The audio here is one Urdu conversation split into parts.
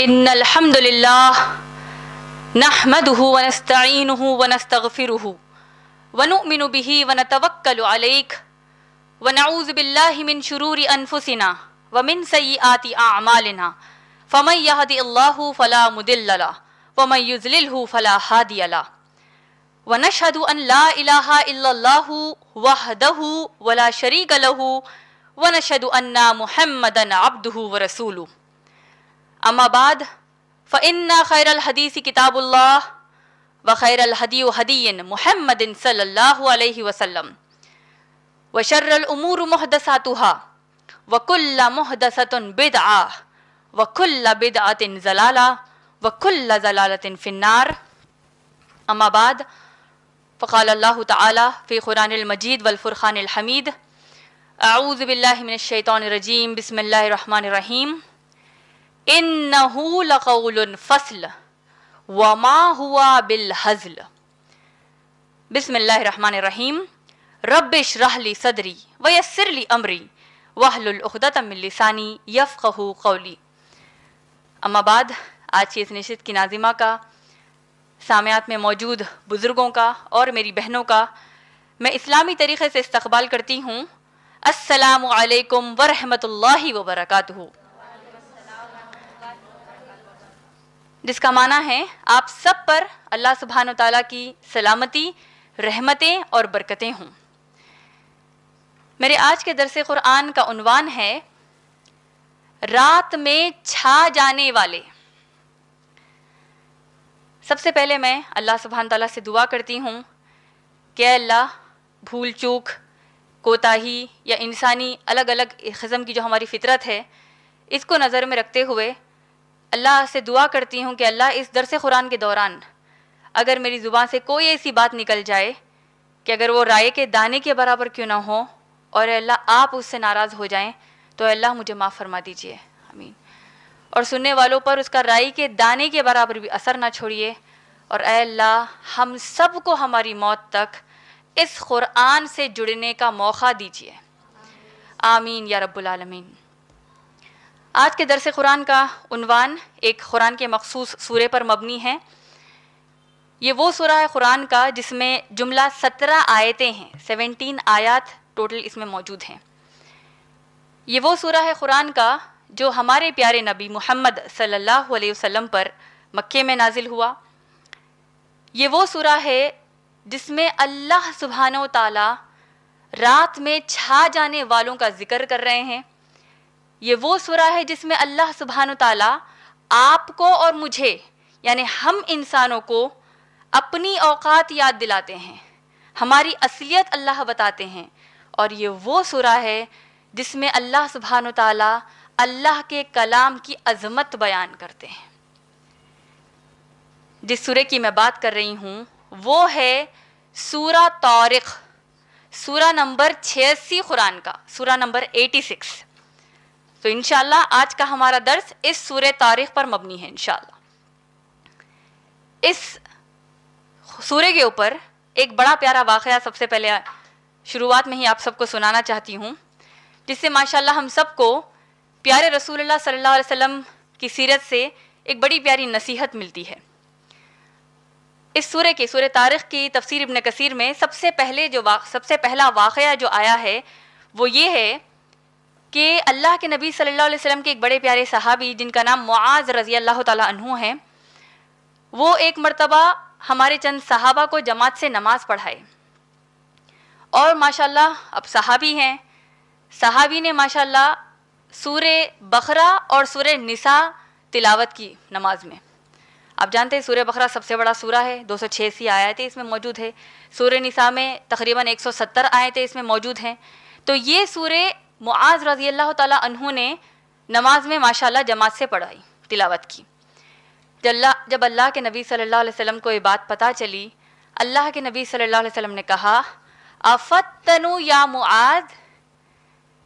ان الحمد للہ نحمده ونستعینه ونستغفره ونؤمن به ونتوکل علیہ ونعوذ باللہ من شرور انفسنا ومن سیئات اعمالنا فمن یهد اللہ فلا مضل له ومن یضللہ فلا ہادی له ونشهد ان لا الہ الا اللہ وحدہ ولا شریک له ونشهد ان محمدا عبدہ ورسولہ اما بعد فإن خیر الحدیث کتاب اللہ وخیر الہدی ہدی محمد صلی اللہ علیہ وسلم وشر الامور محدثاتها وکل محدثۃ بدعہ وکل بدعۃ ضلالہ وکل ضلالۃ فی النار اما بعد فقال اللہ تعالی فی قرآن المجید والفرقان الحمید اعوذ باللہ من الشیطان الرجیم بسم اللہ الرحمن الرحیم انہ لقول فصل وما ہوا بالہزل بسم اللہ الرحمن الرحیم رب اشرح لی صدری ویسر لی امری واحلل عقدۃ من لسانی یفقہوا قولی اما بعد آج کی اس نشست کی ناظمہ کا، سامعات میں موجود بزرگوں کا اور میری بہنوں کا میں اسلامی طریقے سے استقبال کرتی ہوں۔ السلام علیکم ورحمۃ اللہ وبرکاتہ، جس کا معنی ہے آپ سب پر اللہ سبحانہ و تعالیٰ کی سلامتی، رحمتیں اور برکتیں ہوں۔ میرے آج کے درس قرآن کا عنوان ہے رات میں چھا جانے والے۔ سب سے پہلے میں اللہ سبحانہ تعالیٰ سے دعا کرتی ہوں کہ اے اللہ، بھول چوک، کوتاہی یا انسانی الگ الگ قسم کی جو ہماری فطرت ہے، اس کو نظر میں رکھتے ہوئے اللہ سے دعا کرتی ہوں کہ اللہ اس درس قرآن کے دوران اگر میری زبان سے کوئی ایسی بات نکل جائے کہ اگر وہ رائے کے دانے کے برابر کیوں نہ ہو، اور اے اللہ آپ اس سے ناراض ہو جائیں، تو اے اللہ مجھے معاف فرما دیجئے، آمین۔ اور سننے والوں پر اس کا رائی کے دانے کے برابر بھی اثر نہ چھوڑیے، اور اے اللہ ہم سب کو ہماری موت تک اس قرآن سے جڑنے کا موقع دیجئے، آمین یا رب العالمین۔ آج کے درس قرآن کا عنوان ایک قرآن کے مخصوص سورے پر مبنی ہے۔ یہ وہ سورہ ہے قرآن کا جس میں جملہ 17 آیتیں ہیں، 17 آیات ٹوٹل اس میں موجود ہیں۔ یہ وہ سورہ ہے قرآن کا جو ہمارے پیارے نبی محمد صلی اللہ علیہ وسلم پر مکے میں نازل ہوا۔ یہ وہ سورہ ہے جس میں اللہ سبحانہ و تعالی رات میں چھا جانے والوں کا ذکر کر رہے ہیں۔ یہ وہ سورہ ہے جس میں اللہ سبحانہ و تعالی آپ کو اور مجھے، یعنی ہم انسانوں کو اپنی اوقات یاد دلاتے ہیں، ہماری اصلیت اللہ بتاتے ہیں۔ اور یہ وہ سورہ ہے جس میں اللہ سبحانہ و تعالی اللہ کے کلام کی عظمت بیان کرتے ہیں۔ جس سورے کی میں بات کر رہی ہوں وہ ہے سورہ طارق، سورہ نمبر 86 قرآن کا، سورہ نمبر 86۔ تو انشاءاللہ آج کا ہمارا درس اس سورہ طارق پر مبنی ہے انشاءاللہ۔ اس سورے کے اوپر ایک بڑا پیارا واقعہ سب سے پہلے شروعات میں ہی آپ سب کو سنانا چاہتی ہوں، جس سے ماشاءاللہ ہم سب کو پیارے رسول اللہ صلی اللہ علیہ وسلم کی سیرت سے ایک بڑی پیاری نصیحت ملتی ہے۔ اس سورے طارق کی تفسیر ابن کثیر میں سب سے پہلا واقعہ جو آیا ہے وہ یہ ہے کہ اللہ کے نبی صلی اللہ علیہ وسلم کے ایک بڑے پیارے صحابی جن کا نام معاذ رضی اللہ تعالیٰ عنہ ہے، وہ ایک مرتبہ ہمارے چند صحابہ کو جماعت سے نماز پڑھائے، اور ماشاءاللہ اب صحابی ہیں، صحابی نے ماشاءاللہ سورہ بقرہ اور سورہ نساء تلاوت کی نماز میں۔ آپ جانتے ہیں سورہ بقرہ سب سے بڑا سورہ ہے، 286 آیتیں اس میں موجود ہے، سورہ نساء میں تقریباً 170 آیتیں اس میں موجود ہیں۔ تو یہ سورہ معاذ رضی اللہ تعالیٰ عنہ نے نماز میں ماشاءاللہ جماعت سے پڑھائی، تلاوت کی۔ جب اللہ کے نبی صلی اللہ علیہ وسلم کو یہ بات پتہ چلی، اللہ کے نبی صلی اللہ علیہ وسلم نے کہا افتنو یا معاذ،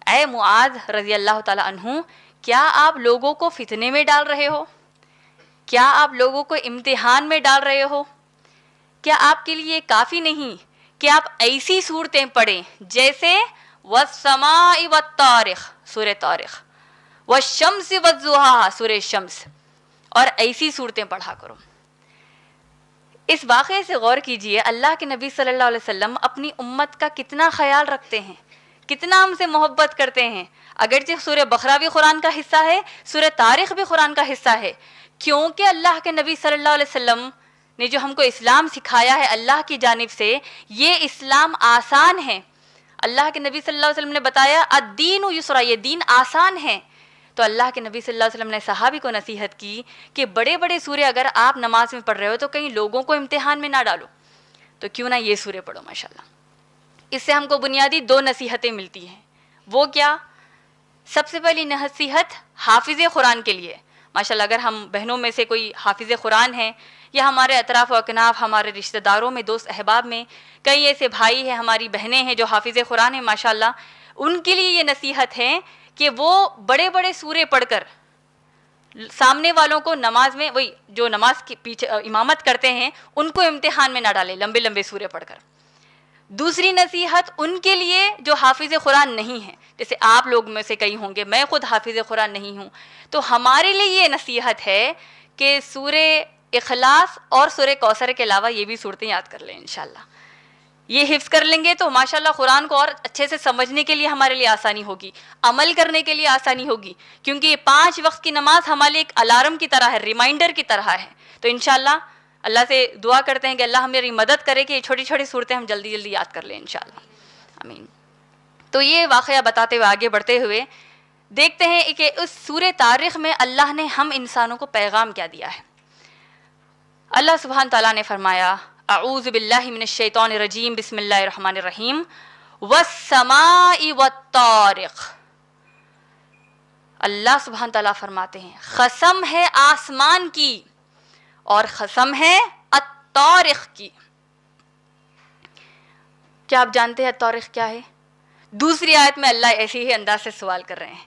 اے معاذ رضی اللہ تعالیٰ عنہ، کیا آپ لوگوں کو فتنے میں ڈال رہے ہو؟ کیا آپ لوگوں کو امتحان میں ڈال رہے ہو؟ کیا آپ کے لیے کافی نہیں کہ آپ ایسی صورتیں پڑھیں جیسے والسماء والطارق سورہ طارق، والشمس والضحیٰ سورہ شمس، اور ایسی صورتیں پڑھا کرو. اس واقعے سے غور کیجئے, اللہ کے نبی صلی اللہ علیہ وسلم اپنی امت کا کتنا خیال رکھتے ہیں, کتنا ہم سے محبت کرتے ہیں. اگرچہ سورہ بقرہ بھی قرآن کا حصہ ہے, سورہ طارق بھی قرآن کا حصہ ہے, کیونکہ اللہ کے نبی صلی اللہ علیہ وسلم نے جو ہم کو اسلام سکھایا ہے اللہ کی جانب سے, یہ اسلام آسان ہے. اللہ کے نبی صلی اللہ علیہ وسلم نے بتایا الدین یسرا, یہ دین آسان ہے. تو اللہ کے نبی صلی اللہ علیہ وسلم نے صحابی کو نصیحت کی کہ بڑے بڑے سورے اگر آپ نماز میں پڑھ رہے ہو تو کہیں لوگوں کو امتحان میں نہ ڈالو, تو کیوں نہ یہ سورے پڑھو. ماشاءاللہ اس سے ہم کو بنیادی 2 نصیحتیں ملتی ہیں. وہ کیا؟ سب سے پہلی نصیحت حافظ قرآن کے لیے. ماشاءاللہ اگر ہم بہنوں میں سے کوئی حافظ قرآن ہیں, یا ہمارے اطراف و اکناف ہمارے رشتہ داروں میں, دوست احباب میں کئی ایسے بھائی ہیں, ہماری بہنیں ہیں جو حافظ قرآن ہیں ماشاءاللہ, ان کے لیے یہ نصیحت ہے کہ وہ بڑے بڑے سورے پڑھ کر سامنے والوں کو نماز میں, وہی جو نماز کی پیچھے امامت کرتے ہیں, ان کو امتحان میں نہ ڈالے لمبے لمبے سورے پڑھ کر. دوسری نصیحت ان کے لیے جو حافظ قرآن نہیں ہیں, جیسے آپ لوگ میں سے کئی ہوں گے, میں خود حافظ قرآن نہیں ہوں, تو ہمارے لیے یہ نصیحت ہے کہ سورہ اخلاص اور سورہ کوثر کے علاوہ یہ بھی صورتیں یاد کر لیں. انشاءاللہ یہ حفظ کر لیں گے تو ماشاءاللہ قرآن کو اور اچھے سے سمجھنے کے لیے ہمارے لیے آسانی ہوگی, عمل کرنے کے لیے آسانی ہوگی, کیونکہ یہ 5 وقت کی نماز ہمارے لیے ایک الارم کی طرح ہے, ریمائنڈر کی طرح ہے. تو انشاءاللہ اللہ سے دعا کرتے ہیں کہ اللہ ہماری مدد کرے کہ یہ چھوٹی چھوٹی صورتیں ہم جلدی جلدی یاد کر لیں انشاءاللہ, آمین. تو یہ واقعہ بتاتے ہوئے آگے بڑھتے ہوئے دیکھتے ہیں کہ اس سورہ طارق میں اللہ نے ہم انسانوں کو پیغام کیا دیا ہے. اللہ سبحانہ تعالیٰ نے فرمایا اعوذ باللہ من الشیطان الرجیم بسم اللہ الرحمن الرحیم والسماء والطارق. اللہ سبحانہ تعالیٰ فرماتے ہیں قسم ہے آسمان کی اور قسم ہے الطارق کی. کیا آپ جانتے ہیں الطارق کیا ہے؟ دوسری آیت میں اللہ ایسی ہی انداز سے سوال کر رہے ہیں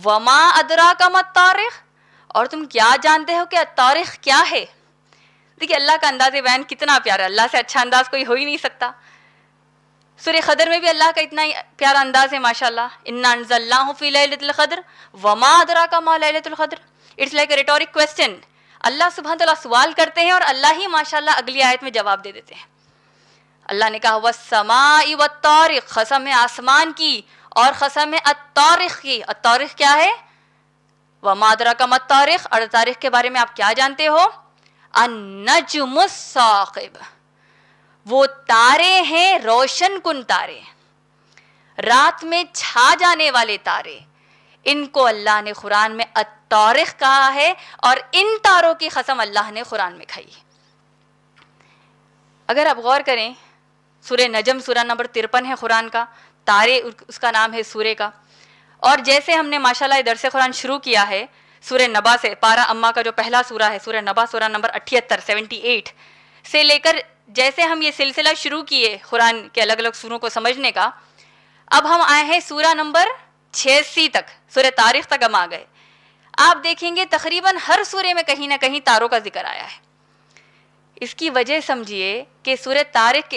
وما ادراک ما الطارق, اور تم کیا جانتے ہو کہ الطارق کیا ہے. دیکھیے اللہ کا انداز بیان کتنا پیارا ہے, اللہ سے اچھا انداز کوئی ہو ہی نہیں سکتا. سورہ قدر میں بھی اللہ کا اتنا ہی پیارا انداز ہے ماشاءاللہ, انا انزلناہ فی لیلۃ القدر وما ادراک ما لیلۃ القدر. It's like a rhetoric question. اللہ سبحانہ تعالیٰ سوال کرتے ہیں اور اللہ ہی ماشاءاللہ اگلی آیت میں جواب دے دیتے ہیں. اللہ نے کہا والسماء والطارق, قسم ہے آسمان کی اور قسم ہے الطارق کی. الطارق کیا ہے؟ وما ادراک ما الطارق, اور طارق کے بارے میں آپ کیا جانتے ہو؟ النجم الثاقب, وہ تارے ہیں روشن کن تارے, رات میں چھا جانے والے تارے. ان کو اللہ نے قرآن میں الطارق کہا ہے, اور ان تاروں کی قسم اللہ نے قرآن میں کھائی. اگر آپ غور کریں سورہ نجم سورہ نمبر 53 ہے قرآن کا, تارے اس کا نام ہے سورے کا. اور جیسے ہم نے ماشاءاللہ درس قرآن شروع کیا ہے سورہ نبا سے, پارہ اما کا جو پہلا سورہ ہے سورہ نبا سورہ نمبر 78 سے لے کر جیسے ہم یہ سلسلہ شروع کیے قرآن کے الگ الگ سوروں کو سمجھنے کا, اب ہم آئے ہیں سورہ نمبر 86 تک, سورہ طارق تک ہم آ گئے. آپ دیکھیں گے تقریباً ہر سورے میں کہیں نہ کہیں تاروں کا ذکر آیا ہے. اس کی وجہ سمجھیے کہ سورہ طارق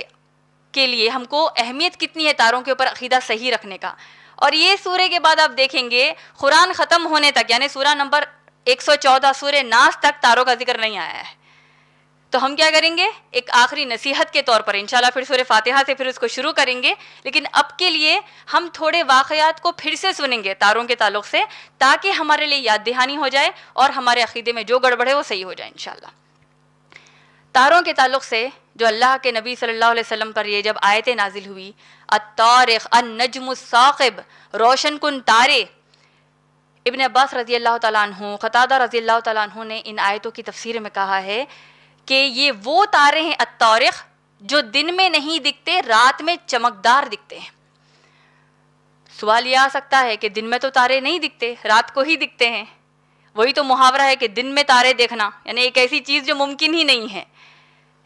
کے لیے ہم کو اہمیت کتنی ہے تاروں کے اوپر عقیدہ صحیح رکھنے کا. اور یہ سورے کے بعد آپ دیکھیں گے قرآن ختم ہونے تک یعنی سورہ نمبر 114 سورہ ناس تک تاروں کا ذکر نہیں آیا ہے. تو ہم کیا کریں گے, ایک آخری نصیحت کے طور پر انشاءاللہ پھر سورہ فاتحہ سے پھر اس کو شروع کریں گے, لیکن اب کے لیے ہم تھوڑے واقعات کو پھر سے سنیں گے تاروں کے تعلق سے, تاکہ ہمارے لیے یاد دہانی ہو جائے اور ہمارے عقیدے میں جو گڑبڑ ہے وہ صحیح ہو جائے انشاءاللہ. تاروں کے تعلق سے جو اللہ کے نبی صلی اللہ علیہ وسلم پر یہ جب آیتیں نازل ہوئی الطارق النجم الثاقب, روشن کن تارے, ابن عباس رضی اللہ تعالیٰ عنہ, قتادہ رضی اللہ تعالیٰ عنہ نے ان آیتوں کی تفسیر میں کہا ہے کہ یہ وہ تارے ہیں الطارق جو دن میں نہیں دکھتے, رات میں چمکدار دکھتے ہیں. سوال یہ آ سکتا ہے کہ دن میں تو تارے نہیں دکھتے, رات کو ہی دکھتے ہیں. وہی تو محاورہ ہے کہ دن میں تارے دیکھنا یعنی ایک ایسی چیز جو ممکن ہی نہیں ہے.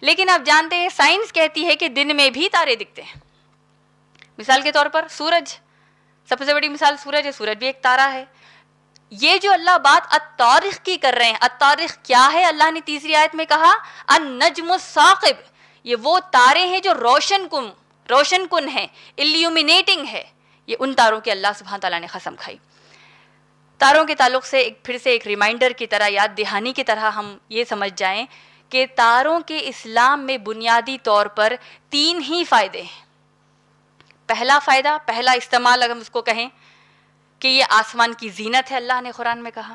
لیکن آپ جانتے ہیں سائنس کہتی ہے کہ دن میں بھی تارے دکھتے ہیں. مثال کے طور پر سورج, سب سے بڑی مثال سورج ہے, سورج بھی ایک تارہ ہے. یہ جو اللہ بات الطارق کی کر رہے ہیں, الطارق کیا ہے؟ اللہ نے تیسری آیت میں کہا النجم الثاقب, یہ وہ تارے ہیں جو روشن کن ہیں, الومینیٹنگ ہے. یہ ان تاروں کے اللہ سبحانہ تعالیٰ نے قسم کھائی. تاروں کے تعلق سے پھر سے ایک ریمائنڈر کی طرح، یاد دہانی کی طرح ہم یہ سمجھ جائیں کہ تاروں کے اسلام میں بنیادی طور پر 3 ہی فائدے ہیں۔ پہلا فائدہ، پہلا استعمال اگر ہم اس کو کہیں کہ یہ آسمان کی زینت ہے، اللہ نے قرآن میں کہا۔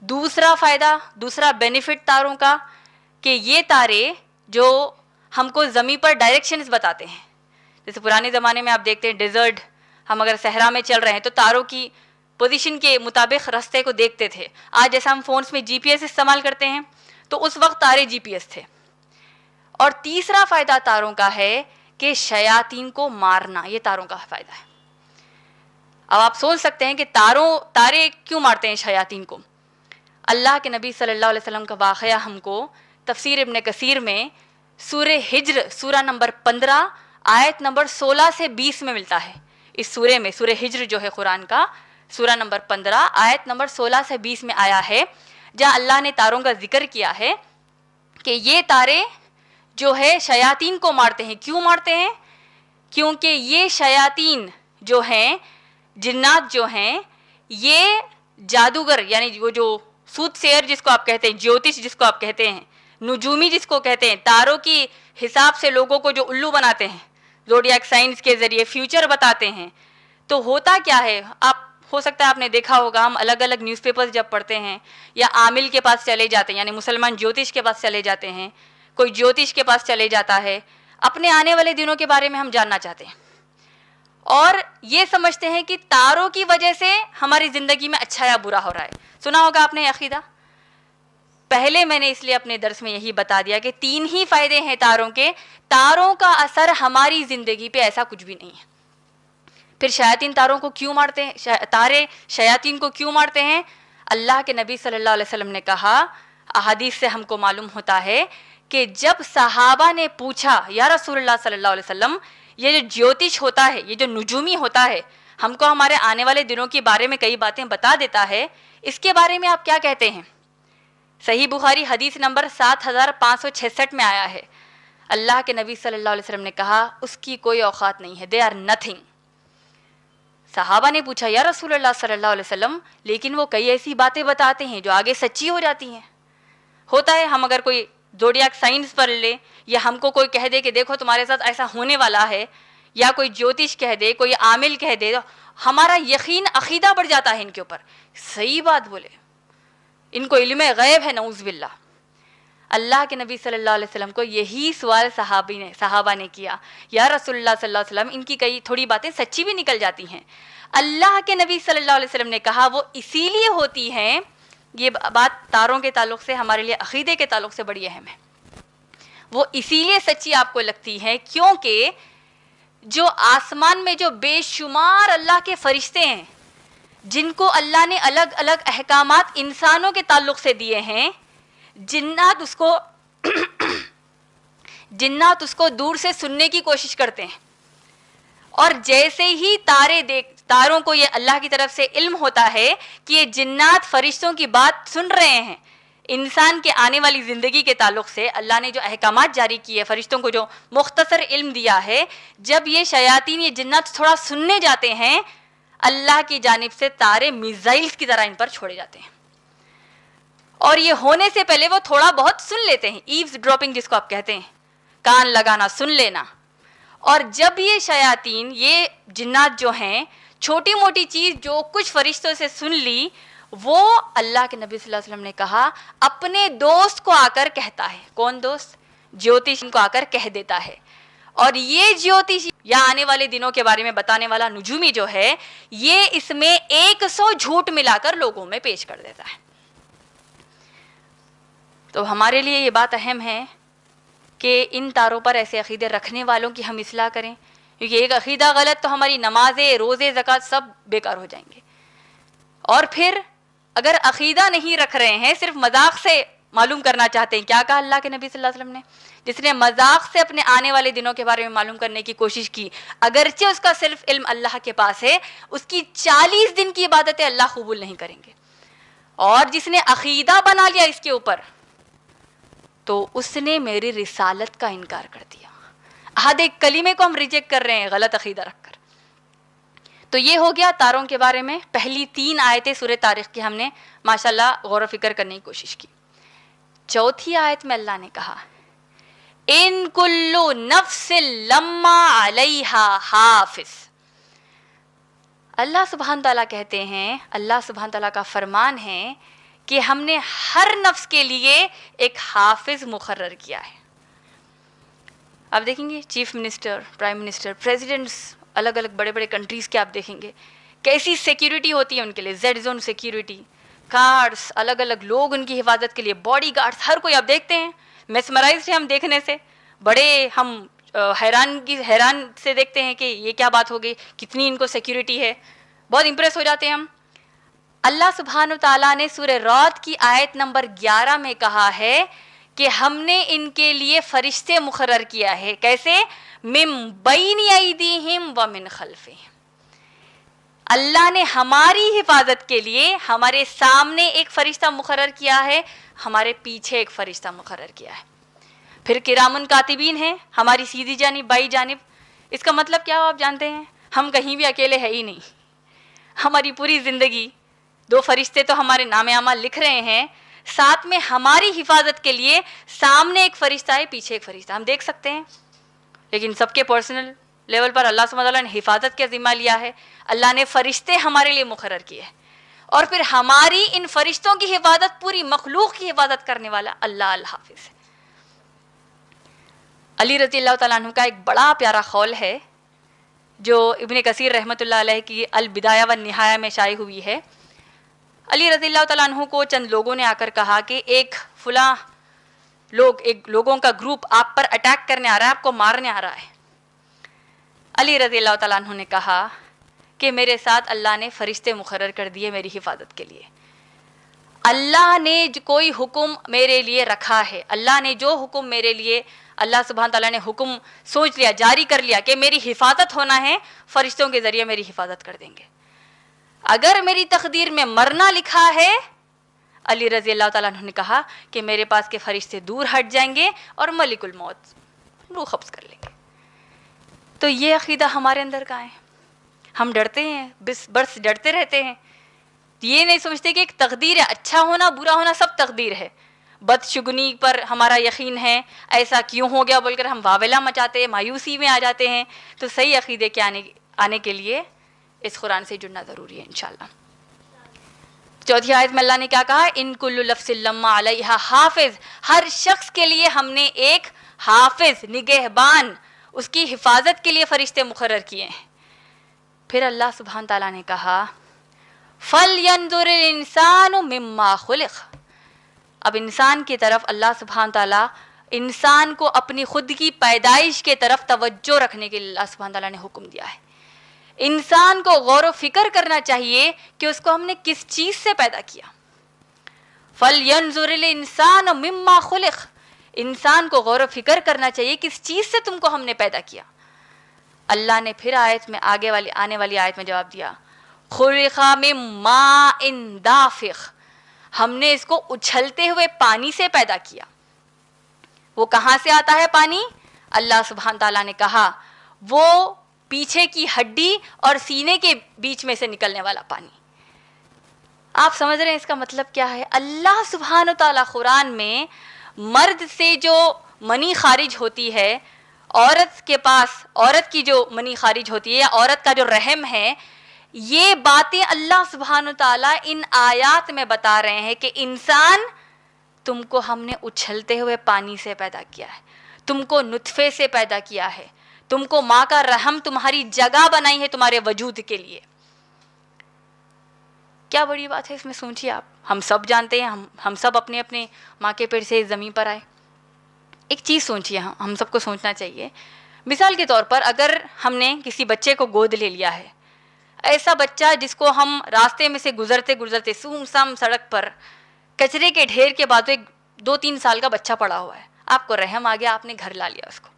دوسرا فائدہ، دوسرا بینیفٹ تاروں کا کہ یہ تارے جو ہم کو زمین پر ڈائریکشنز بتاتے ہیں، جیسے پرانے زمانے میں آپ دیکھتے ہیں ڈیزرٹ، ہم اگر صحرا میں چل رہے ہیں تو تاروں کی پوزیشن کے مطابق راستے کو دیکھتے تھے۔ آج جیسا ہم فونز میں GPS استعمال کرتے ہیں تو اس وقت تارے GPS تھے۔ اور تیسرا فائدہ تاروں کا ہے کہ شیاطین کو مارنا، یہ تاروں کا فائدہ ہے۔ اب آپ سوچ سکتے ہیں کہ تارے کیوں مارتے ہیں شیاطین کو؟ اللہ کے نبی صلی اللہ علیہ وسلم کا واقعہ ہم کو تفسیر ابن کثیر میں سورہ ہجر سورہ نمبر 15 آیت نمبر 16 سے 20 میں ملتا ہے۔ اس سورہ میں، سورہ ہجر جو ہے قرآن کا، سورہ نمبر 15 آیت نمبر 16 سے 20 میں آیا ہے، جہاں اللہ نے تاروں کا ذکر کیا ہے کہ یہ تارے جو ہے شیاطین کو مارتے ہیں۔ کیوں مارتے ہیں؟ کیونکہ یہ شیاطین جو ہیں، جنات جو ہیں، یہ جادوگر، یعنی وہ جو سوت سیر جس کو آپ کہتے ہیں، جیوتش جس کو آپ کہتے ہیں، نجومی جس کو کہتے ہیں، تاروں کی حساب سے لوگوں کو جو الو بناتے ہیں، زوڈیاک سائنس کے ذریعے فیوچر بتاتے ہیں۔ تو ہوتا کیا ہے، آپ ہو سکتا ہے آپ نے دیکھا ہوگا، ہم الگ الگ نیوز پیپرز جب پڑھتے ہیں یا عامل کے پاس چلے جاتے ہیں، یعنی مسلمان جیوتش کے پاس چلے جاتے ہیں، کوئی جیوتش کے پاس چلے جاتا ہے، اپنے آنے والے دنوں کے بارے میں ہم جاننا چاہتے ہیں اور یہ سمجھتے ہیں کہ تاروں کی وجہ سے ہماری زندگی میں اچھا یا برا ہو رہا ہے۔ سنا ہوگا آپ نے عقیدہ؟ پہلے میں نے اس لیے اپنے درس میں یہی بتا دیا کہ 3 ہی فائدے ہیں تاروں کے۔ تاروں کا اثر ہماری زندگی پہ ایسا کچھ بھی نہیں ہے۔ پھر شیاطین تاروں کو کیوں مارتے ہیں؟ تارے شیاطین کو کیوں مارتے ہیں؟ اللہ کے نبی صلی اللہ علیہ وسلم نے کہا، احادیث سے ہم کو معلوم ہوتا ہے کہ جب صحابہ نے پوچھا یا رسول اللہ صلی اللہ علیہ وسلم، یہ جو جیوتش ہوتا ہے، یہ جو نجومی ہوتا ہے، ہم کو ہمارے آنے والے دنوں کے بارے میں کئی باتیں بتا دیتا ہے، اس کے بارے میں آپ کیا کہتے ہیں؟ صحیح بخاری حدیث نمبر 7566 میں آیا ہے، اللہ کے نبی صلی اللہ علیہ وسلم نے کہا اس کی کوئی اوقات نہیں ہے، دے آر نتھنگ۔ صحابہ نے پوچھا یا رسول اللہ صلی اللہ علیہ وسلم، لیکن وہ کئی ایسی باتیں بتاتے ہیں جو آگے سچی ہو جاتی ہیں۔ ہوتا ہے ہم اگر کوئی زوڈیاک سائنس پڑھ لے یا ہم کو کوئی کہہ دے کہ دیکھو تمہارے ساتھ ایسا ہونے والا ہے، یا کوئی جیوتش کہہ دے، کوئی عامل کہہ دے، ہمارا یقین عقیدہ بڑھ جاتا ہے ان کے اوپر، صحیح بات بولے، ان کو علم غیب ہے، نعوذ باللہ۔ اللہ کے نبی صلی اللہ علیہ وسلم کو یہی سوال صحابہ نے کیا، یا رسول اللہ صلی اللہ علیہ وسلم، ان کی کئی تھوڑی باتیں سچی بھی نکل جاتی ہیں۔ اللہ کے نبی صلی اللہ علیہ وسلم نے کہا وہ اسی لیے ہوتی ہیں، یہ بات تاروں کے تعلق سے ہمارے لیے عقیدے کے تعلق سے بڑی اہم ہے، وہ اسی لیے سچی آپ کو لگتی ہے کیونکہ جو آسمان میں جو بے شمار اللہ کے فرشتے ہیں، جن کو اللہ نے الگ الگ احکامات انسانوں کے تعلق سے دیے ہیں، جنات اس کو دور سے سننے کی کوشش کرتے ہیں، اور جیسے ہی تاروں کو یہ اللہ کی طرف سے علم ہوتا ہے کہ یہ جنات فرشتوں کی بات سن رہے ہیں، انسان کے آنے والی زندگی کے تعلق سے اللہ نے جو احکامات جاری کیے، فرشتوں کو جو مختصر علم دیا ہے، جب یہ شیاطین، یہ جنات تھوڑا سننے جاتے ہیں، اللہ کی جانب سے تارے میزائلز کی طرح ان پر چھوڑے جاتے ہیں، اور یہ ہونے سے پہلے وہ تھوڑا بہت سن لیتے ہیں، ایوز ڈراپنگ جس کو آپ کہتے ہیں، کان لگانا، سن لینا۔ اور جب یہ شیاطین، یہ جنات جو ہیں، چھوٹی موٹی چیز جو کچھ فرشتوں سے سن لی، وہ اللہ کے نبی صلی اللہ علیہ وسلم نے کہا اپنے دوست کو آ کر کہتا ہے۔ کون دوست؟ جیوتش کو آ کر کہہ دیتا ہے، اور یہ جیوتش یا آنے والے دنوں کے بارے میں بتانے والا نجومی جو ہے، یہ اس میں 100 جھوٹ ملا کر لوگوں میں پیش کر دیتا ہے۔ تو ہمارے لیے یہ بات اہم ہے کہ ان تاروں پر ایسے عقیدے رکھنے والوں کی ہم اصلاح کریں، کیونکہ ایک عقیدہ غلط تو ہماری نمازیں، روزے، زکوٰۃ سب بیکار ہو جائیں گے۔ اور پھر اگر عقیدہ نہیں رکھ رہے ہیں، صرف مذاق سے معلوم کرنا چاہتے ہیں، کیا کہا اللہ کے نبی صلی اللہ علیہ وسلم نے؟ جس نے مذاق سے اپنے آنے والے دنوں کے بارے میں معلوم کرنے کی کوشش کی، اگرچہ اس کا صرف علم اللہ کے پاس ہے، اس کی 40 دن کی عبادتیں اللہ قبول نہیں کریں گے۔ اور جس نے عقیدہ بنا لیا اس کے اوپر، تو اس نے میری رسالت کا انکار کر دیا۔ عہد کلمے کو ہم ریجیکٹ کر رہے ہیں غلط عقیدہ رکھ کر۔ تو یہ ہو گیا تاروں کے بارے میں پہلی 3 آیتیں سورہ طارق کی ہم نے ماشاءاللہ غور و فکر کرنے کی کوشش کی. چوتھی آیت میں اللہ نے کہا ان کلو نفس لما علیہا حافظ. اللہ سبحانہ تعالیٰ کہتے ہیں, اللہ سبحانہ تعالیٰ کا فرمان ہے کہ ہم نے ہر نفس کے لیے ایک حافظ مقرر کیا ہے. آپ دیکھیں گے chief minister, prime minister, presidents الگ الگ بڑے بڑے کنٹریز کے آپ دیکھیں گے کیسی سیکیورٹی ہوتی ہے ان کے لیے, زیڈ زون سیکیورٹی, کارڈس, الگ الگ لوگ ان کی حفاظت کے لیے, باڈی گارڈس, ہر کوئی آپ دیکھتے ہیں. میسمرائزڈ ہے ہم دیکھنے سے, بڑے ہم حیران سے دیکھتے ہیں کہ یہ کیا بات ہو گئی, کتنی ان کو سیکیورٹی ہے, بہت امپریس ہو جاتے ہیں ہم. اللہ سبحانہ تعالیٰ نے سورہ رعد کی آیت نمبر 11 میں کہا ہے کہ ہم نے ان کے لیے فرشتے مقرر کیا ہے. کیسے؟ من بین ایدیہم ومن خلفہم. اللہ نے ہماری حفاظت کے لیے ہمارے سامنے ایک فرشتہ مقرر کیا ہے, ہمارے پیچھے ایک فرشتہ مقرر کیا ہے. پھر کرامن کاتبین ہیں ہماری سیدھی جانب بائیں جانب. اس کا مطلب کیا ہو آپ جانتے ہیں؟ ہم کہیں بھی اکیلے ہیں ہی نہیں. ہماری پوری زندگی 2 فرشتے تو ہمارے نام اعمال لکھ رہے ہیں, ساتھ میں ہماری حفاظت کے لیے سامنے ایک فرشتہ ہے, پیچھے ایک فرشتہ. ہم دیکھ سکتے ہیں, لیکن سب کے پرسنل لیول پر اللہ سبحانہ تعالیٰ نے حفاظت کا ذمہ لیا ہے. اللہ نے فرشتے ہمارے لیے مقرر کیے ہیں, اور پھر ہماری ان فرشتوں کی حفاظت, پوری مخلوق کی حفاظت کرنے والا اللہ الحافظ ہے. علی رضی اللہ تعالیٰ عنہ کا ایک بڑا پیارا قول ہے جو ابن کثیر رحمۃ اللہ علیہ کی البدایہ والنہایہ میں شائع ہوئی ہے. علی رضی اللہ تعالیٰ عنہ کو چند لوگوں نے آ کر کہا کہ ایک فلاں ایک لوگوں کا گروپ آپ پر اٹیک کرنے آ رہا ہے, آپ کو مارنے آ رہا ہے. علی رضی اللہ تعالیٰ عنہ نے کہا کہ میرے ساتھ اللہ نے فرشتے مقرر کر دیے میری حفاظت کے لیے. اللہ نے کوئی حکم میرے لیے رکھا ہے, اللہ نے جو حکم میرے لیے, اللہ سبحانہ تعالیٰ نے حکم سوچ لیا, جاری کر لیا کہ میری حفاظت ہونا ہے, فرشتوں کے ذریعے میری حفاظت کر دیں گے. اگر میری تقدیر میں مرنا لکھا ہے, علی رضی اللہ تعالیٰ عنہ نے کہا کہ میرے پاس کے فرشتے دور ہٹ جائیں گے اور ملک الموت روح قبض کر لیں گے. تو یہ عقیدہ ہمارے اندر کہاں ہے؟ ہم ڈرتے ہیں, برس ڈرتے رہتے ہیں, یہ نہیں سمجھتے کہ ایک تقدیر ہے, اچھا ہونا برا ہونا سب تقدیر ہے. بدشگنی پر ہمارا یقین ہے, ایسا کیوں ہو گیا بول کر ہم واویلا مچاتے ہیں, مایوسی میں آ جاتے ہیں. تو صحیح عقیدے کے آنے کے لیے اس قرآن سے جڑنا ضروری ہے انشاءاللہ. چوتھی آیت میں اللہ نے کیا کہا؟ ان کل لفظ لما علیہا حافظ. ہر شخص کے لیے ہم نے ایک حافظ, نگہبان, اس کی حفاظت کے لیے فرشتے مقرر کیے ہیں. پھر اللہ سبحانہ تعالیٰ نے کہا فَلْيَنْظُرِ الْإِنسَانُ مِمَّا خُلِقَ. اب انسان کی طرف اللہ سبحانہ تعالیٰ انسان کو اپنی خود کی پیدائش کے طرف توجہ رکھنے کے لیے اللہ سبحانہ تعالیٰ نے حکم دیا ہے. انسان کو غور و فکر کرنا چاہیے کہ اس کو ہم نے کس چیز سے پیدا کیا. فَلْيَنْظُرِ الْإِنسَانُ مِمَّا خُلِقَ. انسان کو غور و فکر کرنا چاہیے کس چیز سے تم کو ہم نے پیدا کیا. اللہ نے پھر آیت میں آنے والی آیت میں جواب دیا خُلِقَ مِن مَاءٍ دَافِقٍ. ہم نے اس کو اچھلتے ہوئے پانی سے پیدا کیا. وہ کہاں سے آتا ہے پانی؟ اللہ سبحانہ تعالیٰ نے کہا وہ پیچھے کی ہڈی اور سینے کے بیچ میں سے نکلنے والا پانی. آپ سمجھ رہے ہیں اس کا مطلب کیا ہے؟ اللہ سبحانہ تعالیٰ قرآن میں مرد سے جو منی خارج ہوتی ہے, عورت کے پاس عورت کی جو منی خارج ہوتی ہے یا عورت کا جو رحم ہے, یہ باتیں اللہ سبحانہ تعالیٰ ان آیات میں بتا رہے ہیں کہ انسان تم کو ہم نے اچھلتے ہوئے پانی سے پیدا کیا ہے, تم کو نطفے سے پیدا کیا ہے, تم کو ماں کا رحم تمہاری جگہ بنائی ہے تمہارے وجود کے لیے. کیا بڑی بات ہے اس میں, سوچیے آپ. ہم سب جانتے ہیں, ہم سب اپنے اپنے ماں کے پیٹ سے زمین پر آئے. ایک چیز سوچیے, ہم سب کو سوچنا چاہیے. مثال کے طور پر اگر ہم نے کسی بچے کو گود لے لیا ہے, ایسا بچہ جس کو ہم راستے میں سے گزرتے سوم سام سڑک پر کچرے کے ڈھیر کے بعد 2-3 سال کا بچہ پڑا ہوا ہے, آپ کو رحم آ گیا, آپ نے گھر لا لیا, اس کو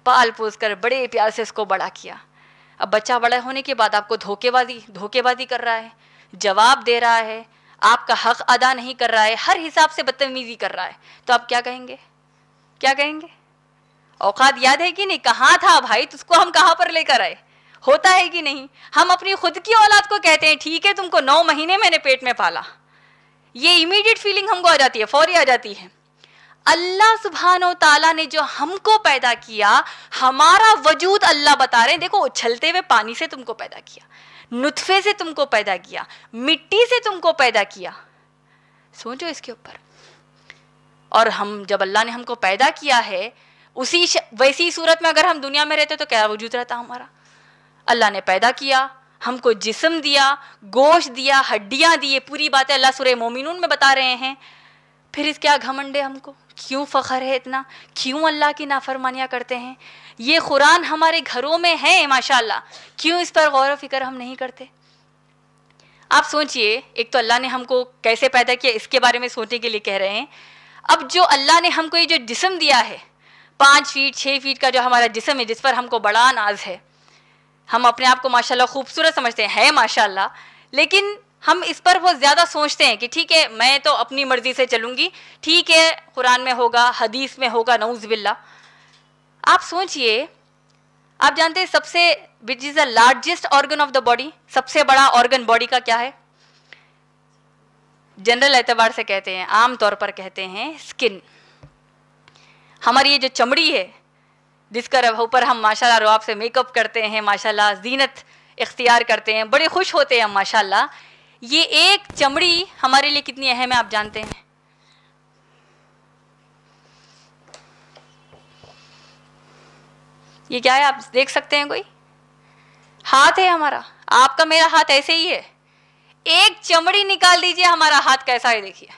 پال پوس کر بڑے پیار سے اس کو بڑا کیا. اب بچہ بڑا ہونے کے بعد آپ کو دھوکے بازی کر رہا ہے, جواب دے رہا ہے, آپ کا حق ادا نہیں کر رہا ہے, ہر حساب سے بدتمیزی کر رہا ہے, تو آپ کیا کہیں گے؟ اوقات یاد ہے کہ نہیں؟ کہاں تھا بھائی, تجھ کو ہم کہاں پر لے کر آئے؟ ہوتا ہے کہ نہیں؟ ہم اپنی خود کی اولاد کو کہتے ہیں ٹھیک ہے تم کو 9 مہینے میں نے پیٹ میں پالا، یہ امیڈیٹ فیلنگ ہم کو آ جاتی ہے، فوری آ جاتی ہے۔ اللہ سبحانہ و تعالیٰ نے جو ہم کو پیدا کیا، ہمارا وجود اللہ بتا رہے ہیں دیکھو اچھلتے ہوئے پانی سے تم کو پیدا کیا، نطفے سے تم کو پیدا کیا، مٹی سے تم کو پیدا کیا، سوچو اس کے اوپر۔ اور ہم جب اللہ نے ہم کو پیدا کیا ہے ویسی صورت میں اگر ہم دنیا میں رہتے تو کیا وجود رہتا ہمارا؟ اللہ نے پیدا کیا، ہم کو جسم دیا، گوشت دیا، ہڈیاں دیے، پوری باتیں اللہ سورہ مومنون میں بتا رہے ہیں۔ پھر اس کیا گھمنڈ ہے ہم کو؟ کیوں فخر ہے اتنا؟ کیوں اللہ کی نافرمانیاں کرتے ہیں؟ یہ قرآن ہمارے گھروں میں ہے ماشاءاللہ، کیوں اس پر غور و فکر ہم نہیں کرتے؟ آپ سوچئے، ایک تو اللہ نے ہم کو کیسے پیدا کیا اس کے بارے میں سوچنے کے لیے کہہ رہے ہیں۔ اب جو اللہ نے ہم کو یہ جو جسم دیا ہے 5 فیٹ 6 فیٹ کا جو ہمارا جسم ہے، جس پر ہم کو بڑا ناز ہے، ہم اپنے آپ کو ماشاءاللہ خوبصورت سمجھتے ہیں، ہے ماشاءاللہ، لیکن ہم اس پر بہت زیادہ سوچتے ہیں کہ ٹھیک ہے میں تو اپنی مرضی سے چلوں گی، ٹھیک ہے قرآن میں ہوگا، حدیث میں ہوگا، نعوذ باللہ۔ آپ سوچئے، آپ جانتے ہیں سب سے which is the largest organ of the body، سب سے بڑا آرگن باڈی کا کیا ہے؟ جنرل اعتبار سے کہتے ہیں، عام طور پر کہتے ہیں اسکن۔ ہماری یہ جو چمڑی ہے جس کا اوپر ہم ماشاءاللہ رواب سے میک اپ کرتے ہیں، ماشاءاللہ زینت اختیار کرتے ہیں، بڑے خوش ہوتے ہیں ہم ماشاءاللہ، یہ ایک چمڑی ہمارے لیے کتنی اہم ہے آپ جانتے ہیں؟ یہ کیا ہے آپ دیکھ سکتے ہیں؟ کوئی ہاتھ ہے ہمارا، آپ کا میرا ہاتھ ایسے ہی ہے، ایک چمڑی نکال دیجئے ہمارا ہاتھ کیسا ہے دیکھیے۔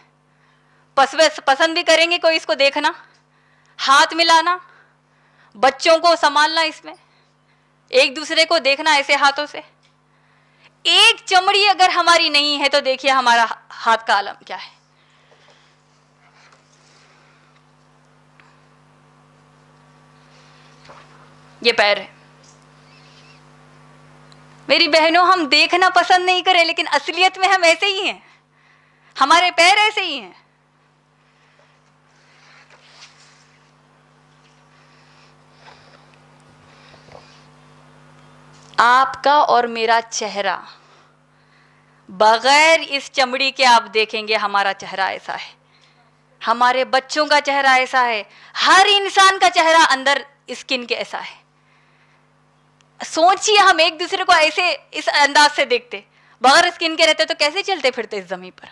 پسند بھی کریں گے کوئی اس کو دیکھنا، ہاتھ ملانا، بچوں کو سنبھالنا، اس میں ایک دوسرے کو دیکھنا ایسے ہاتھوں سے؟ ایک چمڑی اگر ہماری نہیں ہے تو دیکھیے ہمارا ہاتھ کا عالم کیا ہے۔ یہ پیر ہے میری بہنوں، ہم دیکھنا پسند نہیں کریں لیکن اصلیت میں ہم ایسے ہی ہیں، ہمارے پیر ایسے ہی ہیں۔ آپ کا اور میرا چہرہ بغیر اس چمڑی کے آپ دیکھیں گے ہمارا چہرہ ایسا ہے، ہمارے بچوں کا چہرہ ایسا ہے، ہر انسان کا چہرہ اندر اسکن کے ایسا ہے۔ سوچئے ہم ایک دوسرے کو ایسے اس انداز سے دیکھتے، بغیر اسکن کے رہتے تو کیسے چلتے پھرتے اس زمین پر؟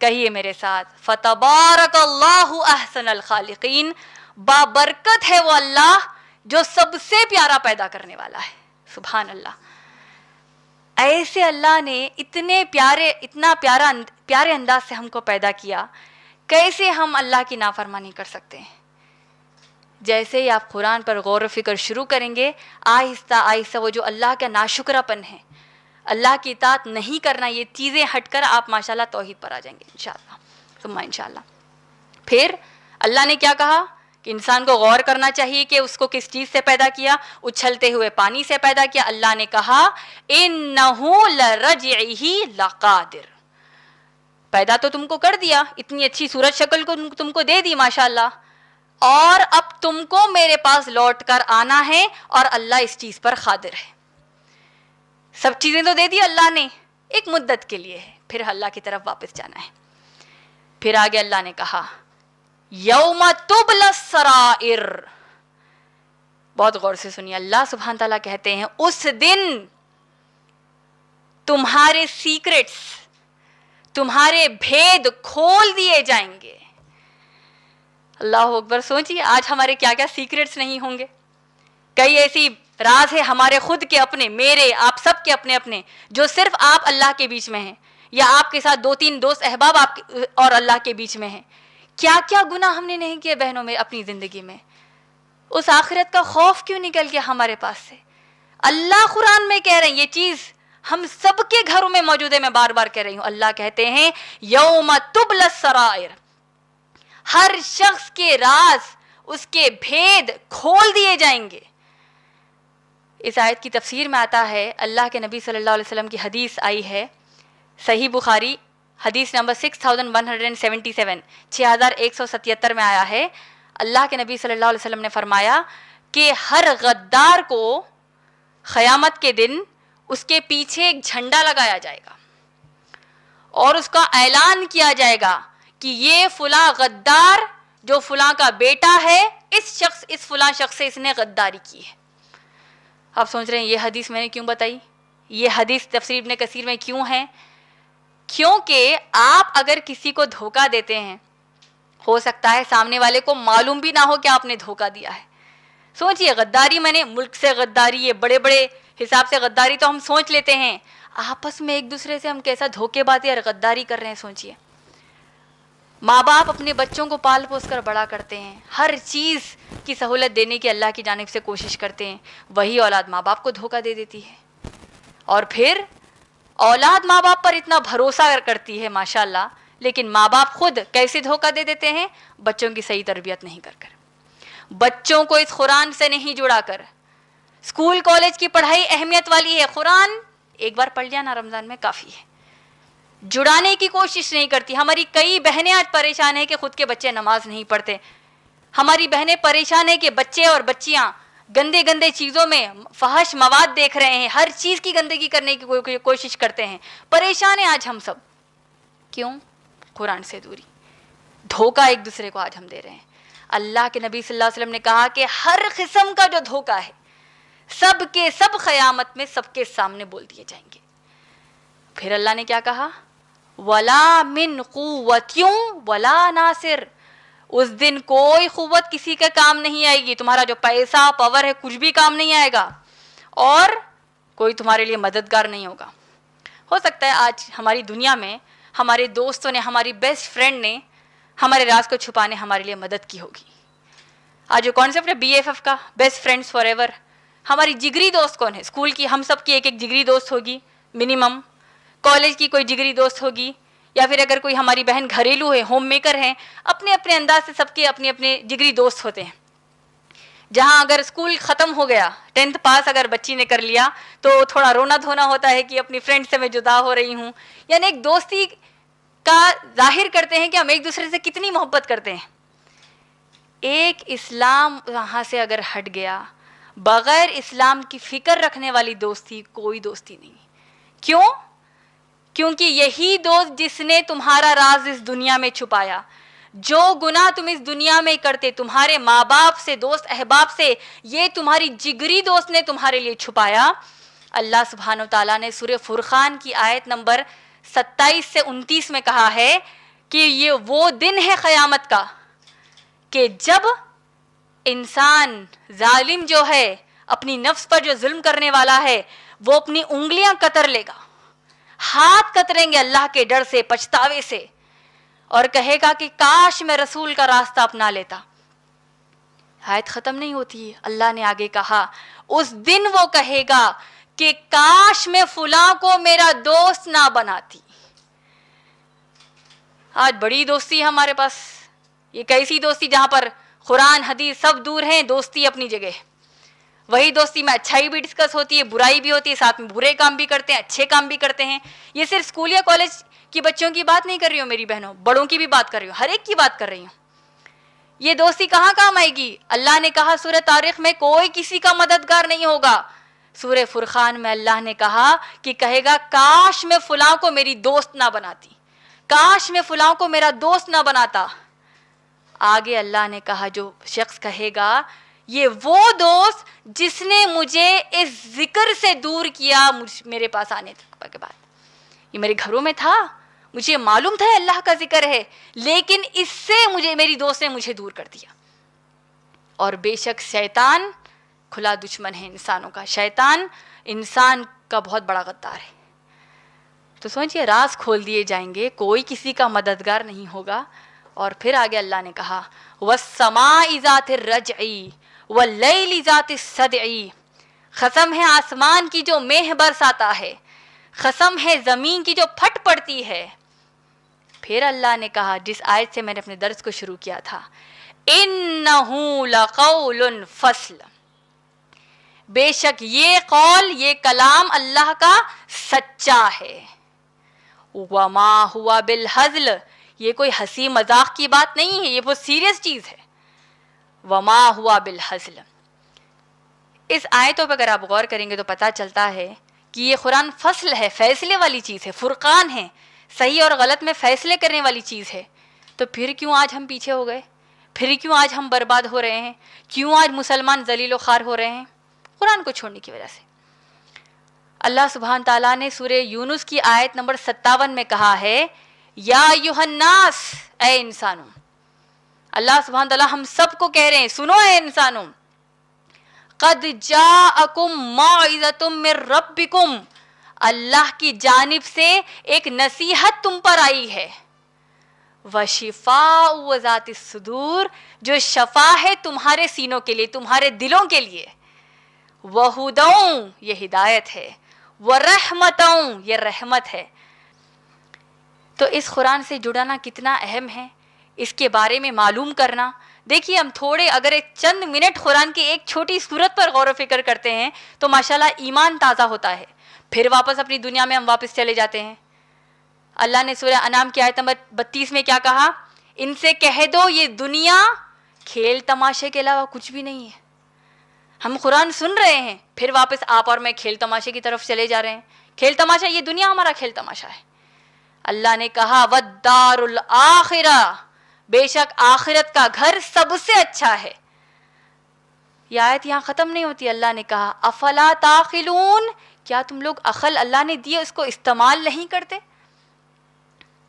کہیے میرے ساتھ، فتبارک اللہ احسن الخالقین، بابرکت ہے وہ اللہ جو سب سے پیارا پیدا کرنے والا ہے، سبحان اللہ۔ ایسے اللہ نے اتنے اتنا پیارے انداز سے ہم کو پیدا کیا، کیسے ہم اللہ کی نافرمانی کر سکتے ہیں؟ جیسے ہی آپ قرآن پر غور و فکر شروع کریں گے، آہستہ آہستہ وہ جو اللہ کا ناشکراپن ہے، اللہ کی اطاعت نہیں کرنا، یہ چیزیں ہٹ کر آپ ماشاءاللہ توحید پر آ جائیں گے انشاءاللہ ثم انشاءاللہ۔ پھر اللہ نے کیا کہا کہ انسان کو غور کرنا چاہیے کہ اس کو کس چیز سے پیدا کیا؟ اچھلتے ہوئے پانی سے پیدا کیا۔ اللہ نے کہا اِنَّهُ لَرَجْعِهِ لَقَادِرٌ، پیدا تو تم کو کر دیا، اتنی اچھی صورت شکل کو تم کو دے دی ماشاءاللہ، اور اب تم کو میرے پاس لوٹ کر آنا ہے، اور اللہ اس چیز پر قادر ہے۔ سب چیزیں تو دے دی اللہ نے، ایک مدت کے لیے ہے، پھر اللہ کی طرف واپس جانا ہے۔ پھر آگے اللہ نے کہا یوم تبلی السرائر، بہت غور سے سنیے، اللہ سبحانہ تعالیٰ کہتے ہیں اس دن تمہارے سیکرٹس، تمہارے بھید کھول دیے جائیں گے۔ اللہ اکبر، سوچیے آج ہمارے کیا کیا سیکرٹس نہیں ہوں گے، کئی ایسی راز ہے ہمارے خود کے اپنے، میرے آپ سب کے اپنے اپنے، جو صرف آپ اللہ کے بیچ میں ہیں، یا آپ کے ساتھ 2-3 دوست احباب آپ اور اللہ کے بیچ میں ہیں۔ کیا کیا گناہ ہم نے نہیں کیے بہنوں میں اپنی زندگی میں؟ اس آخرت کا خوف کیوں نکل گیا ہمارے پاس سے؟ اللہ قرآن میں کہہ رہے ہیں یہ چیز ہم سب کے گھروں میں موجود ہے، میں بار بار کہہ رہی ہوں، اللہ کہتے ہیں یوم تبلی السرائر، ہر شخص کے راز، اس کے بھید کھول دیے جائیں گے۔ اس آیت کی تفسیر میں آتا ہے، اللہ کے نبی صلی اللہ علیہ وسلم کی حدیث آئی ہے صحیح بخاری حدیث نمبر 6177، 6177 میں آیا ہے، اللہ کے نبی صلی اللہ علیہ وسلم نے فرمایا کہ ہر غدار کو قیامت کے دن اس کے پیچھے ایک جھنڈا لگایا جائے گا اور اس کا اعلان کیا جائے گا کہ یہ فلاں غدار جو فلاں کا بیٹا ہے، اس فلاں شخص سے اس نے غداری کی ہے۔ آپ سوچ رہے ہیں یہ حدیث میں نے کیوں بتائی، یہ حدیث تفسیر ابن کثیر میں کیوں ہے؟ کیونکہ آپ اگر کسی کو دھوکہ دیتے ہیں، ہو سکتا ہے سامنے والے کو معلوم بھی نہ ہو کہ آپ نے دھوکہ دیا ہے۔ سوچئے غداری، میں نے ملک سے غداری، یہ بڑے بڑے حساب سے غداری تو ہم سوچ لیتے ہیں، آپس میں ایک دوسرے سے ہم کیسا دھوکے بازی اور غداری کر رہے ہیں۔ سوچئے ماں باپ اپنے بچوں کو پال پوس کر بڑا کرتے ہیں، ہر چیز کی سہولت دینے کی اللہ کی جانب سے کوشش کرتے ہیں، وہی اولاد ماں باپ کو دھوکہ دے دیتی ہے، اور پھر اولاد ماں باپ پر اتنا بھروسہ کرتی ہے ماشاءاللہ، لیکن ماں باپ خود کیسے دھوکہ دے دیتے ہیں؟ بچوں کی صحیح تربیت نہیں کر کر، بچوں کو اس قرآن سے نہیں جڑا کر۔ اسکول کالج کی پڑھائی اہمیت والی ہے، قرآن ایک بار پڑھ لیا نا رمضان میں کافی ہے، جڑانے کی کوشش نہیں کرتی۔ ہماری کئی بہنیں آج پریشان ہیں کہ خود کے بچے نماز نہیں پڑھتے، ہماری بہنیں پریشان ہیں کہ بچے اور بچیاں گندے گندے چیزوں میں فحش مواد دیکھ رہے ہیں، ہر چیز کی گندگی کرنے کی کوشش کرتے ہیں، پریشان ہیں آج ہم سب۔ کیوں؟ قرآن سے دوری، دھوکہ ایک دوسرے کو آج ہم دے رہے ہیں۔ اللہ کے نبی صلی اللہ علیہ وسلم نے کہا کہ ہر قسم کا جو دھوکہ ہے سب کے سب قیامت میں سب کے سامنے بول دیے جائیں گے۔ پھر اللہ نے کیا کہا؟ وَلَا مِن قُوَّةٍ وَلَا نَاصِرٍ، اس دن کوئی قوت کسی کا کام نہیں آئے گی، تمہارا جو پیسہ پاور ہے کچھ بھی کام نہیں آئے گا، اور کوئی تمہارے لیے مددگار نہیں ہوگا۔ ہو سکتا ہے آج ہماری دنیا میں ہمارے دوستوں نے، ہماری بیسٹ فرینڈ نے ہمارے راز کو چھپانے ہمارے لیے مدد کی ہوگی۔ آج جو کانسیپٹ ہے BFF کا، بیسٹ فرینڈز فار ایور، ہماری جگری دوست کون ہے؟ اسکول کی ہم سب کی ایک ایک جگری دوست ہوگی منیمم، کالج کی کوئی جگری دوست ہوگی، یا پھر اگر کوئی ہماری بہن گھریلو ہے، ہوم میکر ہیں، اپنے اپنے انداز سے سب کے اپنے اپنے جگری دوست ہوتے ہیں۔ جہاں اگر اسکول ختم ہو گیا، 10th پاس اگر بچی نے کر لیا تو تھوڑا رونا دھونا ہوتا ہے کہ اپنی فرینڈ سے میں جدا ہو رہی ہوں، یعنی ایک دوستی کا ظاہر کرتے ہیں کہ ہم ایک دوسرے سے کتنی محبت کرتے ہیں۔ ایک اسلام وہاں سے اگر ہٹ گیا، بغیر اسلام کی فکر رکھنے والی دوستی کوئی دوستی نہیں۔ کیوں؟ کیونکہ یہی دوست جس نے تمہارا راز اس دنیا میں چھپایا، جو گناہ تم اس دنیا میں کرتے تمہارے ماں باپ سے، دوست احباب سے، یہ تمہاری جگری دوست نے تمہارے لیے چھپایا۔ اللہ سبحانہ وتعالیٰ نے سورہ فرقان کی آیت نمبر 27 سے 29 میں کہا ہے کہ یہ وہ دن ہے قیامت کا کہ جب انسان ظالم جو ہے، اپنی نفس پر جو ظلم کرنے والا ہے، وہ اپنی انگلیاں کتر لے گا، ہاتھ کتریں گے اللہ کے ڈر سے، پچھتاوے سے، اور کہے گا کہ کاش میں رسول کا راستہ اپنا لیتا۔ آیت ختم نہیں ہوتی، اللہ نے آگے کہا اس دن وہ کہے گا کہ کاش میں فلاں کو میرا دوست نہ بناتی۔ آج بڑی دوستی ہے ہمارے پاس، یہ کیسی دوستی جہاں پر قرآن حدیث سب دور ہیں، دوستی اپنی جگہ۔ وہی دوستی میں اچھائی بھی ڈسکس ہوتی ہے، برائی بھی ہوتی ہے، ساتھ میں برے کام بھی کرتے ہیں، اچھے کام بھی کرتے ہیں۔ یہ صرف اسکول یا کالج کی بچوں کی بات نہیں کر رہی ہوں میری بہنوں، بڑوں کی بھی بات کر رہی ہوں، ہر ایک کی بات کر رہی ہوں۔ یہ دوستی کہاں کام آئے گی؟ اللہ نے کہا سورہ طارق میں کوئی کسی کا مددگار نہیں ہوگا۔ سورہ فرقان میں اللہ نے کہا کہ کہے گا کاش میں فلاں کو میری دوست نہ بناتی، کاش میں فلاں کو میرا دوست نہ بناتا۔ آگے اللہ نے کہا جو شخص کہے گا یہ وہ دوست جس نے مجھے اس ذکر سے دور کیا میرے پاس آنے تک کے بعد، یہ میرے گھروں میں تھا، مجھے معلوم تھا اللہ کا ذکر ہے، لیکن اس سے میری دوست نے مجھے دور کر دیا۔ اور بے شک شیطان کھلا دشمن ہے انسانوں کا، شیطان انسان کا بہت بڑا غدار ہے۔ تو سوچئے راز کھول دیے جائیں گے، کوئی کسی کا مددگار نہیں ہوگا۔ اور پھر آگے اللہ نے کہا وَالسَّمَاءِ ذَاتِ الرَّجْعِ وَاللَّيْلِ ذَاتِ الصَّدْعِ، قسم ہے آسمان کی جو مہ برساتا ہے، قسم ہے زمین کی جو پھٹ پڑتی ہے۔ پھر اللہ نے کہا جس آیت سے میں نے اپنے درس کو شروع کیا تھا، إِنَّهُ لَقَوْلٌ فَصْلٌ، بے شک یہ قول، یہ کلام اللہ کا سچا ہے۔ وَمَا هُوَ بِالْهَزْلِ، یہ کوئی ہنسی مذاق کی بات نہیں ہے، یہ بہت سیریس چیز ہے۔ وَمَا هُوَ بِالْهَزْلِ، اس آیتوں پہ اگر آپ غور کریں گے تو پتہ چلتا ہے کہ یہ قرآن فصل ہے، فیصلے والی چیز ہے، فرقان ہے، صحیح اور غلط میں فیصلے کرنے والی چیز ہے. تو پھر کیوں آج ہم پیچھے ہو گئے؟ پھر کیوں آج ہم برباد ہو رہے ہیں؟ کیوں آج مسلمان ذلیل و خوار ہو رہے ہیں؟ قرآن کو چھوڑنے کی وجہ سے. اللہ سبحانہ تعالیٰ نے سورہ یونس کی آیت نمبر 57 میں کہا ہے یا ایھا الناس، اے انسانوں. اللہ سبحانہ تعالیٰ ہم سب کو کہہ رہے ہیں سنو اے انسانوں، قد جاءکم موعظۃ من ربکم، اللہ کی جانب سے ایک نصیحت تم پر آئی ہے، وشفاء وذات الصدور، جو شفا ہے تمہارے سینوں کے لیے، تمہارے دلوں کے لیے، وہدوں، یہ ہدایت ہے، ورحمتوں، یہ رحمت ہے. تو اس قرآن سے جڑنا کتنا اہم ہے، اس کے بارے میں معلوم کرنا. دیکھیے ہم تھوڑے اگر ایک چند منٹ قرآن کی ایک چھوٹی صورت پر غور و فکر کرتے ہیں تو ماشاءاللہ ایمان تازہ ہوتا ہے، پھر واپس اپنی دنیا میں ہم واپس چلے جاتے ہیں. اللہ نے سورہ انعام کی آیت نمبر 32 میں کیا کہا؟ ان سے کہہ دو یہ دنیا کھیل تماشے کے علاوہ کچھ بھی نہیں ہے. ہم قرآن سن رہے ہیں، پھر واپس آپ اور میں کھیل تماشے کی طرف چلے جا رہے ہیں. کھیل تماشا، یہ دنیا ہمارا کھیل تماشا ہے. اللہ نے کہا والدار الآخرہ، بے شک آخرت کا گھر سب سے اچھا ہے. یہ آیت یہاں ختم نہیں ہوتی. اللہ نے کہا افلا تعقلون، کیا تم لوگ عقل اللہ نے دی اس کو استعمال نہیں کرتے؟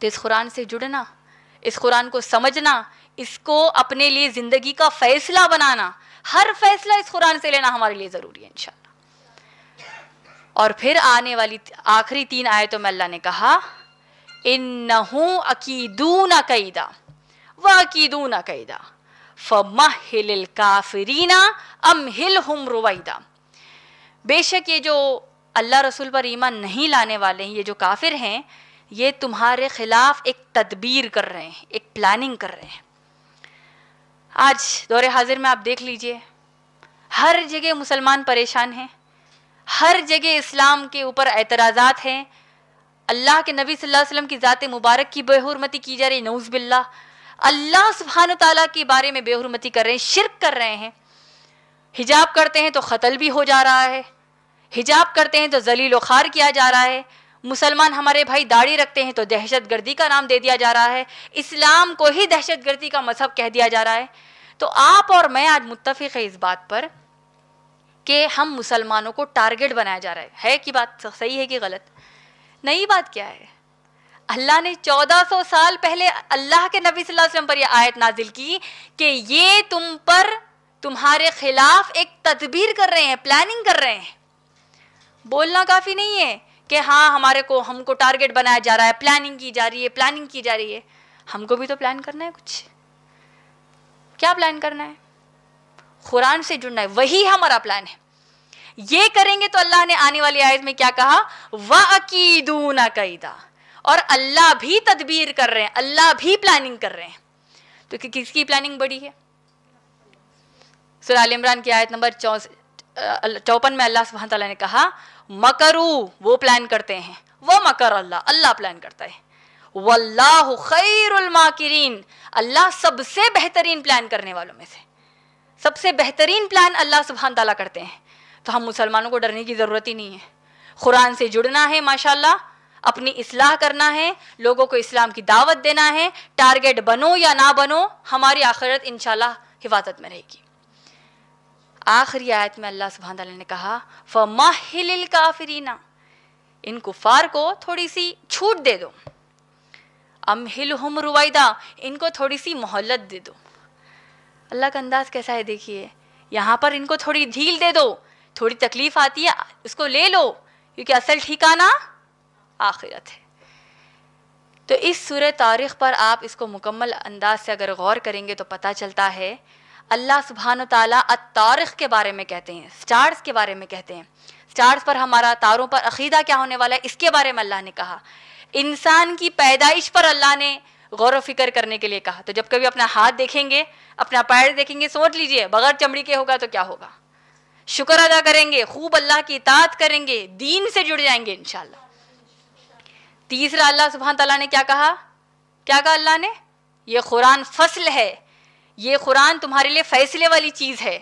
تو اس قرآن سے جڑنا، اس قرآن کو سمجھنا، اس کو اپنے لیے زندگی کا فیصلہ بنانا، ہر فیصلہ اس قرآن سے لینا ہمارے لیے ضروری ہے انشاءاللہ. اور پھر آنے والی آخری 3 آیتوں میں اللہ نے کہا انہم اکیدون کیدا واکیدون کیدا فمہل الکافرین امہلہم رویدا. بے شک یہ جو اللہ رسول پر ایمان نہیں لانے والے ہیں، یہ جو کافر ہیں، یہ تمہارے خلاف ایک تدبیر کر رہے ہیں، ایک پلاننگ کر رہے ہیں. آج دور حاضر میں آپ دیکھ لیجئے، ہر جگہ مسلمان پریشان ہیں، ہر جگہ اسلام کے اوپر اعتراضات ہیں، اللہ کے نبی صلی اللہ علیہ وسلم کی ذات مبارک کی بے حرمتی کی جا رہی، نعوذ باللہ. اللہ سبحانہ تعالیٰ کے بارے میں بے حرمتی کر رہے ہیں، شرک کر رہے ہیں. حجاب کرتے ہیں تو قتل بھی ہو جا رہا ہے، حجاب کرتے ہیں تو ذلیل و خوار کیا جا رہا ہے. مسلمان ہمارے بھائی داڑھی رکھتے ہیں تو دہشت گردی کا نام دے دیا جا رہا ہے، اسلام کو ہی دہشت گردی کا مذہب کہہ دیا جا رہا ہے. تو آپ اور میں آج متفق ہیں اس بات پر کہ ہم مسلمانوں کو ٹارگٹ بنایا جا رہا ہے کہ بات صحیح ہے کہ غلط؟ نئی بات کیا ہے؟ اللہ نے 1400 سال پہلے اللہ کے نبی صلی اللہ علیہ وسلم پر یہ آیت نازل کی کہ یہ تم پر تمہارے خلاف ایک تدبیر کر رہے ہیں، پلاننگ کر رہے ہیں. بولنا کافی نہیں ہے کہ ہاں ہم کو ٹارگٹ بنایا جا رہا ہے، پلاننگ کی جا رہی ہے، پلاننگ کی جا رہی ہے. ہم کو بھی تو پلان کرنا ہے کچھ. کیا پلان کرنا ہے؟ قرآن سے جڑنا ہے، وہی ہمارا پلان ہے. یہ کریں گے تو اللہ نے آنے والی آیت میں کیا کہا؟ وَأَكِيدُونَ كَيْدًا، اور اللہ بھی تدبیر کر رہے ہیں، اللہ بھی پلاننگ کر رہے ہیں. تو کس کی پلاننگ بڑی ہے؟ سورہ آل عمران کی آیت نمبر 54 میں اللہ سبحانہ تعالیٰ نے کہا مکرو، وہ پلان کرتے ہیں، وہ مکر اللہ، اللہ پلان کرتا ہے. واللہ خیر الماکرین، اللہ سب سے بہترین پلان کرنے والوں میں سے، سب سے بہترین پلان اللہ سبحانہ تعالیٰ کرتے ہیں. تو ہم مسلمانوں کو ڈرنے کی ضرورت ہی نہیں ہے. قرآن سے جڑنا ہے، ماشاءاللہ اپنی اصلاح کرنا ہے، لوگوں کو اسلام کی دعوت دینا ہے. ٹارگٹ بنو یا نہ بنو، ہماری آخرت انشاءاللہ حفاظت میں رہے گی. آخری آیت میں اللہ سبحانہ تعالیٰ نے کہا فَمَحِّلِ الْكَافِرِينَ، ان کفار کو تھوڑی سی چھوٹ دے دو، امہلہم رویدا، ان کو تھوڑی سی مہلت دے دو. اللہ کا انداز کیسا ہے دیکھیے، یہاں پر ان کو تھوڑی ڈھیل دے دو، تھوڑی تکلیف آتی ہے اس کو لے لو، کیونکہ اصل ٹھکانہ آخرت ہے. تو اس سورہ طارق پر آپ اس کو مکمل انداز سے اگر غور کریں گے تو پتہ چلتا ہے اللہ سبحانہ تعالیٰ الطارق کے بارے میں کہتے ہیں، سٹارز کے بارے میں کہتے ہیں. سٹارز پر ہمارا، تاروں پر عقیدہ کیا ہونے والا ہے، اس کے بارے میں اللہ نے کہا. انسان کی پیدائش پر اللہ نے غور و فکر کرنے کے لیے کہا. تو جب کبھی اپنا ہاتھ دیکھیں گے، اپنا پیر دیکھیں گے، سوچ لیجئے بغیر چمڑی کے ہوگا تو کیا ہوگا. شکر ادا کریں گے، خوب اللہ کی اطاعت کریں گے، دین سے جڑ جائیں گے انشاءاللہ. تیسرا اللہ سبحانہ تعالیٰ نے کیا کہا؟ کیا کہا اللہ نے؟ یہ قرآن فصل ہے، یہ قرآن تمہارے لیے فیصلے والی چیز ہے.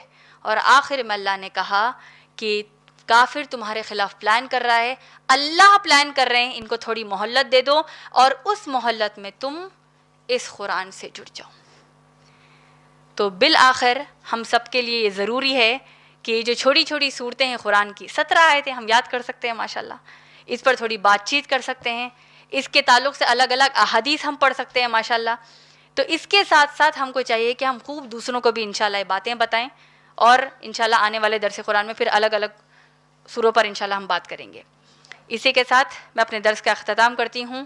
اور آخر میں اللہ نے کہا کہ کافر تمہارے خلاف پلان کر رہا ہے، اللہ پلان کر رہے ہیں، ان کو تھوڑی مہلت دے دو اور اس مہلت میں تم اس قرآن سے جڑ جاؤ۔ تو بالآخر ہم سب کے لیے یہ ضروری ہے کہ یہ جو چھوٹی چھوٹی صورتیں ہیں قرآن کی، 17 آیتیں ہم یاد کر سکتے ہیں ماشاءاللہ، اس پر تھوڑی بات چیت کر سکتے ہیں، اس کے تعلق سے الگ الگ احادیث ہم پڑھ سکتے ہیں ماشاءاللہ۔ تو اس کے ساتھ ساتھ ہم کو چاہیے کہ ہم خوب دوسروں کو بھی انشاءاللہ یہ باتیں بتائیں، اور انشاءاللہ آنے والے درس قرآن میں پھر الگ الگ سوروں پر انشاءاللہ ہم بات کریں گے۔ اسی کے ساتھ میں اپنے درس کا اختتام کرتی ہوں۔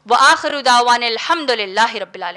وآخر دعوانا الحمد للہ رب العالمین۔